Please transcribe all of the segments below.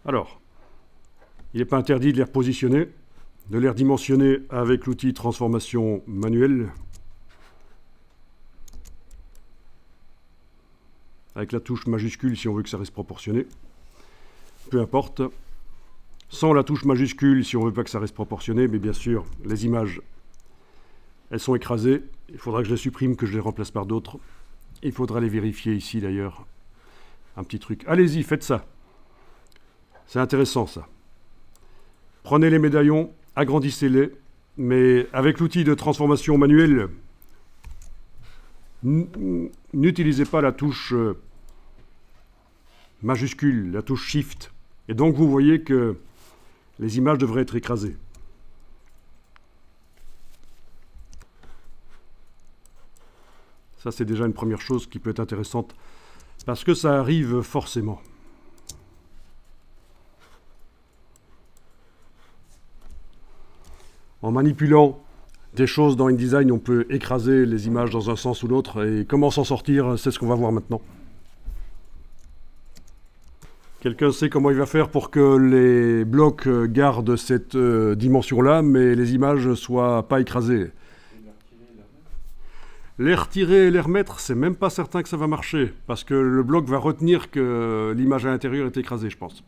Alors, il n'est pas interdit de les repositionner, de les redimensionner avec l'outil transformation manuelle, avec la touche majuscule si on veut que ça reste proportionné. Peu importe. Sans la touche majuscule si on ne veut pas que ça reste proportionné, mais bien sûr, les images, elles sont écrasées. Il faudra que je les supprime, que je les remplace par d'autres. Il faudra les vérifier ici d'ailleurs. Un petit truc. Allez-y, faites ça. C'est intéressant ça. Prenez les médaillons, agrandissez-les, mais avec l'outil de transformation manuelle, n'utilisez pas la touche majuscule, la touche Shift. Et donc vous voyez que les images devraient être écrasées. Ça, c'est déjà une première chose qui peut être intéressante, parce que ça arrive forcément. En manipulant des choses dans InDesign, on peut écraser les images dans un sens ou l'autre, et comment s'en sortir, c'est ce qu'on va voir maintenant. Quelqu'un sait comment il va faire pour que les blocs gardent cette dimension-là, mais les images ne soient pas écrasées? Les retirer et les remettre, c'est même pas certain que ça va marcher, parce que le bloc va retenir que l'image à l'intérieur est écrasée, je pense.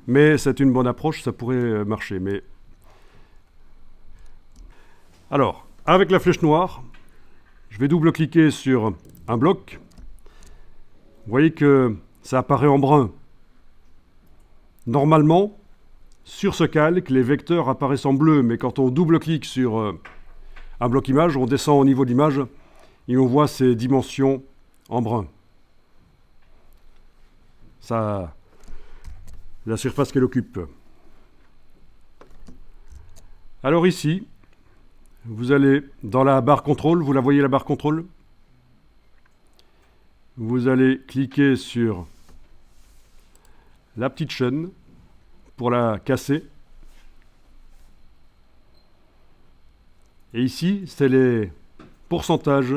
Mais c'est une bonne approche, ça pourrait marcher. Mais alors, avec la flèche noire, je vais double-cliquer sur un bloc. Vous voyez que ça apparaît en brun. Normalement, sur ce calque, les vecteurs apparaissent en bleu, mais quand on double-clique sur un bloc image, on descend au niveau de l'image et on voit ces dimensions en brun. Ça, la surface qu'elle occupe. Alors ici, vous allez dans la barre contrôle, vous la voyez la barre contrôle? Vous allez cliquer sur la petite chaîne pour la casser. Et ici, c'est les pourcentages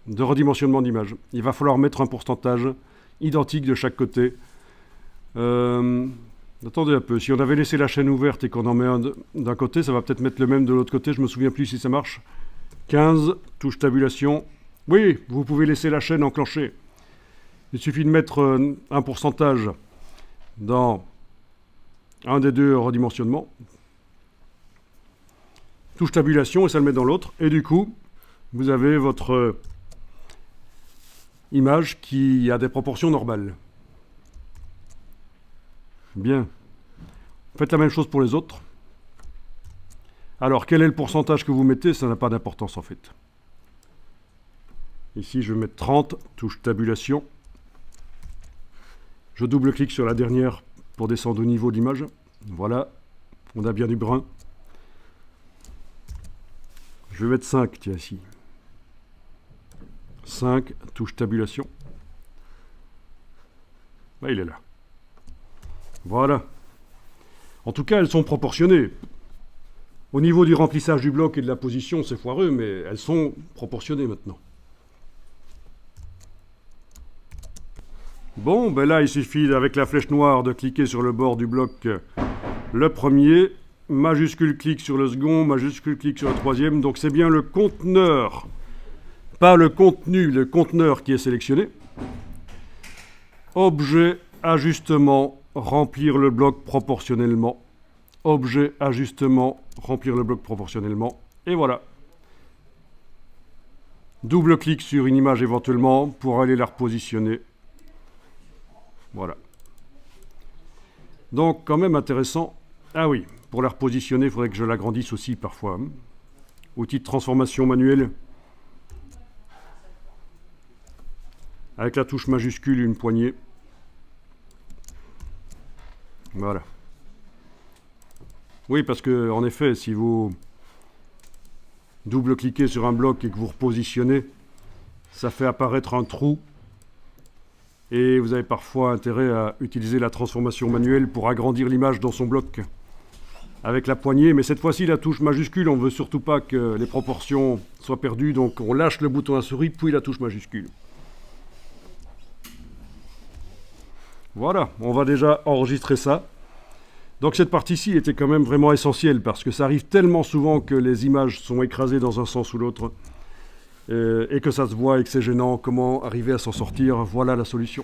de redimensionnement d'image. Il va falloir mettre un pourcentage identique de chaque côté. Attendez un peu, si on avait laissé la chaîne ouverte et qu'on en met un d'un côté, ça va peut-être mettre le même de l'autre côté, je me souviens plus si ça marche. 15, touche tabulation. Oui, vous pouvez laisser la chaîne enclenchée. Il suffit de mettre un pourcentage dans un des deux redimensionnements. Touche tabulation et ça le met dans l'autre. Et du coup, vous avez votre image qui a des proportions normales. Bien. Faites la même chose pour les autres. Alors, quel est le pourcentage que vous mettez? Ça n'a pas d'importance en fait. Ici, je vais mettre 30, touche tabulation. Je double-clique sur la dernière pour descendre au niveau de l'image. Voilà, on a bien du brun. Je vais mettre 5, tiens, ici. 5, touche tabulation. Ah, il est là. Voilà. En tout cas, elles sont proportionnées. Au niveau du remplissage du bloc et de la position, c'est foireux, mais elles sont proportionnées maintenant. Bon, ben là, il suffit, avec la flèche noire, de cliquer sur le bord du bloc, le premier, majuscule clic sur le second, majuscule clic sur le troisième. Donc c'est bien le conteneur, pas le contenu, le conteneur qui est sélectionné. Objet, ajustement, remplir le bloc proportionnellement. Objet, ajustement, remplir le bloc proportionnellement. Et voilà. Double-clic sur une image éventuellement pour aller la repositionner. Voilà. Donc quand même intéressant. Ah oui, pour la repositionner, il faudrait que je l'agrandisse aussi parfois. Outil de transformation manuelle. Avec la touche majuscule, une poignée. Voilà. Oui, parce que en effet, si vous double-cliquez sur un bloc et que vous repositionnez, ça fait apparaître un trou. Et vous avez parfois intérêt à utiliser la transformation manuelle pour agrandir l'image dans son bloc avec la poignée. Mais cette fois-ci, la touche majuscule, on ne veut surtout pas que les proportions soient perdues. Donc on lâche le bouton à souris, puis la touche majuscule. Voilà, on va déjà enregistrer ça. Donc cette partie-ci était quand même vraiment essentielle parce que ça arrive tellement souvent que les images sont écrasées dans un sens ou l'autre et que ça se voit et que c'est gênant. Comment arriver à s'en sortir? Voilà la solution.